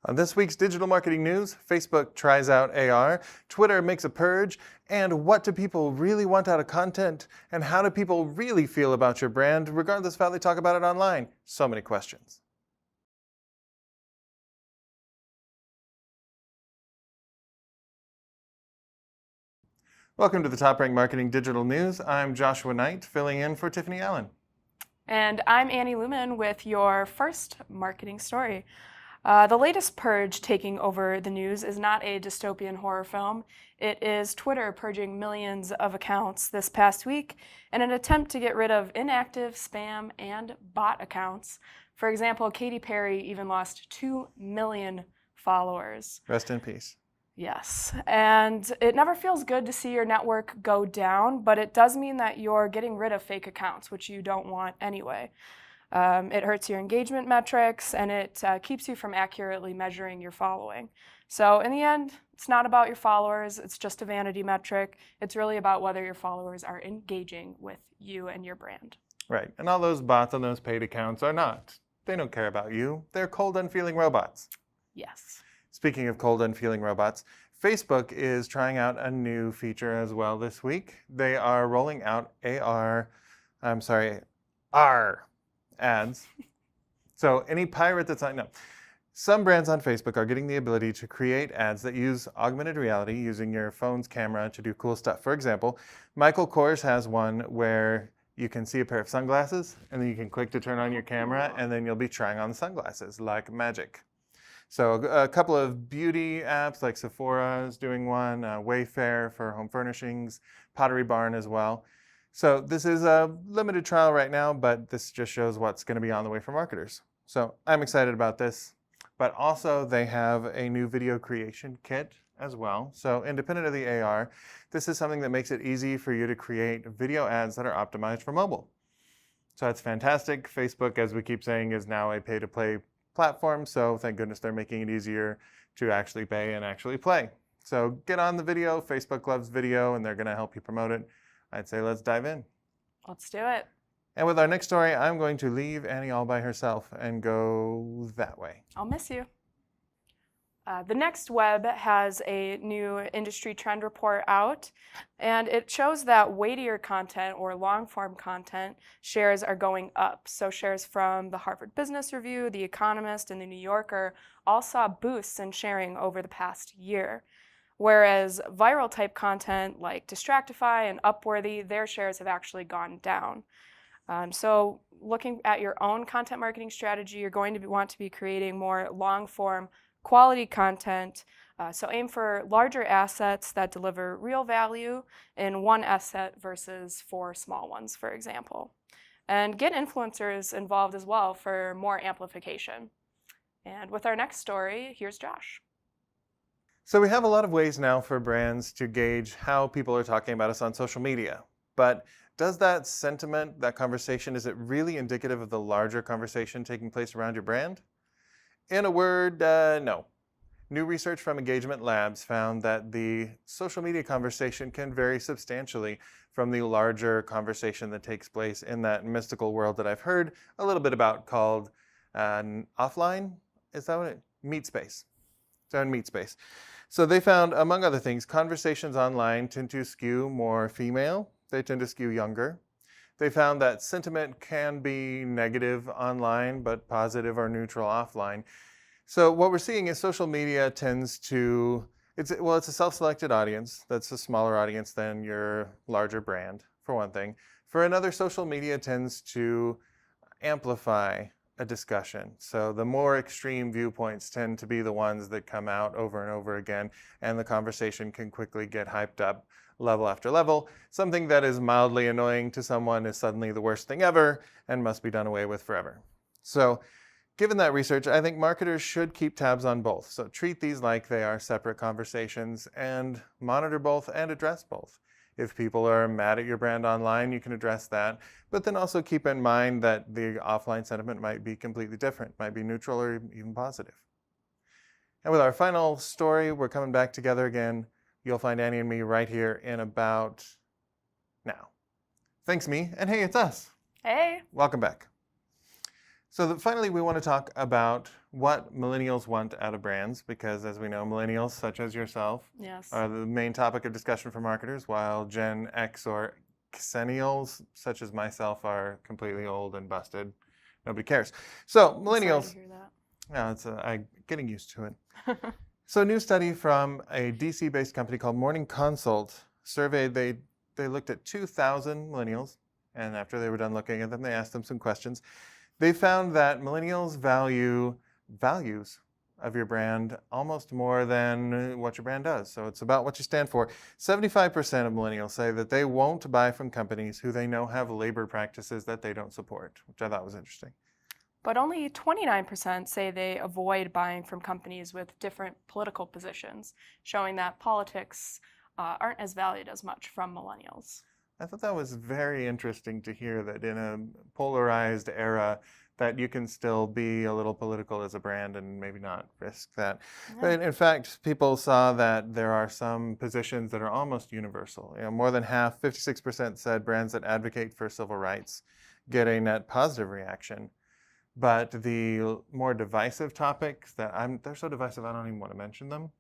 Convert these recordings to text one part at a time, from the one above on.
On this week's digital marketing news, Facebook tries out AR, Twitter makes a purge, and what do people really want out of content, and how do people really feel about your brand, regardless of how they talk about it online? So many questions. Welcome to the TopRank Marketing Digital News. I'm Joshua Knight, filling in for Tiffany Allen. And I'm Annie Luman with your first marketing story. The latest purge taking over the news is not a dystopian horror film. It is Twitter purging millions of accounts this past week in an attempt to get rid of inactive, spam, and bot accounts. For example, Katy Perry even lost 2 million followers. Rest in peace. Yes, and it never feels good to see your network go down, but it does mean that you're getting rid of fake accounts, which you don't want anyway. It hurts your engagement metrics, and it keeps you from accurately measuring your following. So in the end, it's not about your followers, it's just a vanity metric. It's really about whether your followers are engaging with you and your brand. Right, and all those bots on those paid accounts are not. They don't care about you. They're cold, unfeeling robots. Yes. Speaking of cold, unfeeling robots, Facebook is trying out a new feature as well this week. They are rolling out R ads. So any pirate that's on, no. Some brands on Facebook are getting the ability to create ads that use augmented reality using your phone's camera to do cool stuff. For example, Michael Kors has one where you can see a pair of sunglasses and then you can click to turn on your camera and then you'll be trying on the sunglasses like magic. So a couple of beauty apps like Sephora is doing one, Wayfair for home furnishings, Pottery Barn as well. So this is a limited trial right now, but this just shows what's going to be on the way for marketers. So I'm excited about this, but also they have a new video creation kit as well. So independent of the AR, this is something that makes it easy for you to create video ads that are optimized for mobile. So that's fantastic. Facebook, as we keep saying, is now a pay-to-play platform, so thank goodness they're making it easier to actually pay and actually play. So get on the video. Facebook loves video and they're going to help you promote it. I'd say let's dive in. Let's do it. And with our next story, I'm going to leave Annie all by herself and go that way. I'll miss you. The Next Web has a new industry trend report out, and it shows that weightier content or long-form content shares are going up. So shares from the Harvard Business Review, The Economist, and The New Yorker all saw boosts in sharing over the past year. Whereas viral type content like Distractify and Upworthy, their shares have actually gone down. So looking at your own content marketing strategy, you're going to want to be creating more long-form quality content. So aim for larger assets that deliver real value in one asset versus 4 small ones, for example. And get influencers involved as well for more amplification. And with our next story, here's Josh. So we have a lot of ways now for brands to gauge how people are talking about us on social media. But does that sentiment, that conversation, is it really indicative of the larger conversation taking place around your brand? In a word, no. New research from Engagement Labs found that the social media conversation can vary substantially from the larger conversation that takes place in that mystical world that I've heard a little bit about called offline. Is that what it? Meet space. So in Meet space. So they found, among other things, conversations online tend to skew more female. They tend to skew younger. They found that sentiment can be negative online, but positive or neutral offline. So what we're seeing is social media tends to, it's a self-selected audience. That's a smaller audience than your larger brand, for one thing. For another, social media tends to amplify a discussion. So the more extreme viewpoints tend to be the ones that come out over and over again, and the conversation can quickly get hyped up level after level. Something that is mildly annoying to someone is suddenly the worst thing ever and must be done away with forever. So given that research, I think marketers should keep tabs on both. So treat these like they are separate conversations and monitor both and address both. If people are mad at your brand online, you can address that. But then also keep in mind that the offline sentiment might be completely different, might be neutral or even positive. And with our final story, we're coming back together again. You'll find Annie and me right here in about now. Thanks, me, and hey, it's us. Hey. Welcome back. Finally, we want to talk about what millennials want out of brands, because as we know, millennials, such as yourself, Yes. are the main topic of discussion for marketers, while Gen X or Xennials, such as myself, are completely old and busted. Nobody cares. So I'm sorry to millennials, hear yeah, I'm getting used to it. that. So a new study from a DC-based company called Morning Consult surveyed, they looked at 2,000 millennials, and after they were done looking at them, they asked them some questions. They found that millennials value values of your brand almost more than what your brand does. So it's about what you stand for. 75% of millennials say that they won't buy from companies who they know have labor practices that they don't support, which I thought was interesting. But only 29% say they avoid buying from companies with different political positions, showing that politics aren't as valued as much from millennials. I thought that was very interesting to hear, that in a polarized era that you can still be a little political as a brand and maybe not risk that. Yeah. But in fact, people saw that there are some positions that are almost universal. More than half, 56% said brands that advocate for civil rights get a net positive reaction. But the more divisive topics they're so divisive I don't even want to mention them.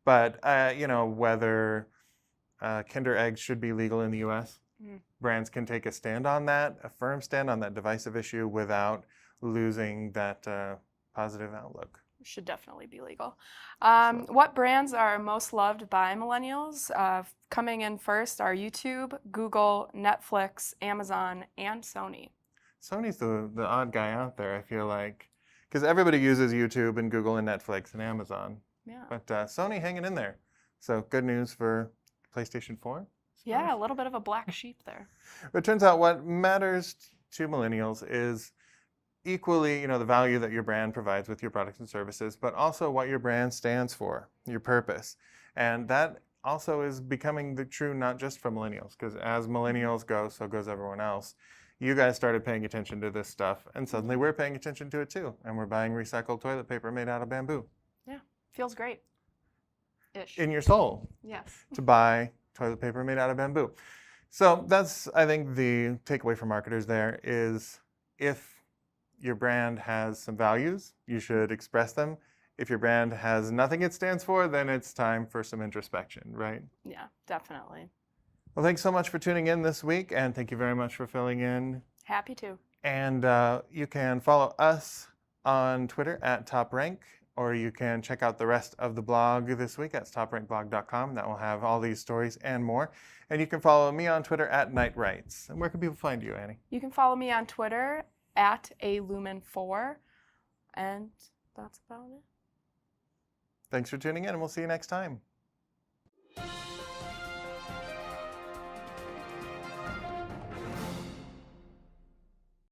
But whether Kinder eggs should be legal in the U.S. Brands can take a stand on that, a firm stand on that divisive issue, without losing that positive outlook. Should definitely be legal. What brands are most loved by millennials? Coming in first are YouTube, Google, Netflix, Amazon, and Sony. Sony's the odd guy out there, I feel like, because everybody uses YouTube and Google and Netflix and Amazon. Yeah. But Sony hanging in there. So good news for PlayStation 4. Yeah, a little bit of a black sheep there. But it turns out what matters to millennials is equally, the value that your brand provides with your products and services, but also what your brand stands for, your purpose. And that also is becoming the true not just for millennials, because as millennials go, so goes everyone else. You guys started paying attention to this stuff, and suddenly we're paying attention to it too. And we're buying recycled toilet paper made out of bamboo. Yeah, feels great. Ish. In your soul. Yes. To buy toilet paper made out of bamboo. So that's, I think, the takeaway for marketers there is, if your brand has some values, you should express them. If your brand has nothing it stands for, then it's time for some introspection, right? Yeah, definitely. Well, thanks so much for tuning in this week, and thank you very much for filling in. Happy to. And you can follow us on Twitter at TopRank, or you can check out the rest of the blog this week at toprankblog.com. That will have all these stories and more. And you can follow me on Twitter at KnightWrites. And where can people find you, Annie? You can follow me on Twitter at alumen4. And that's about it. Thanks for tuning in, and we'll see you next time.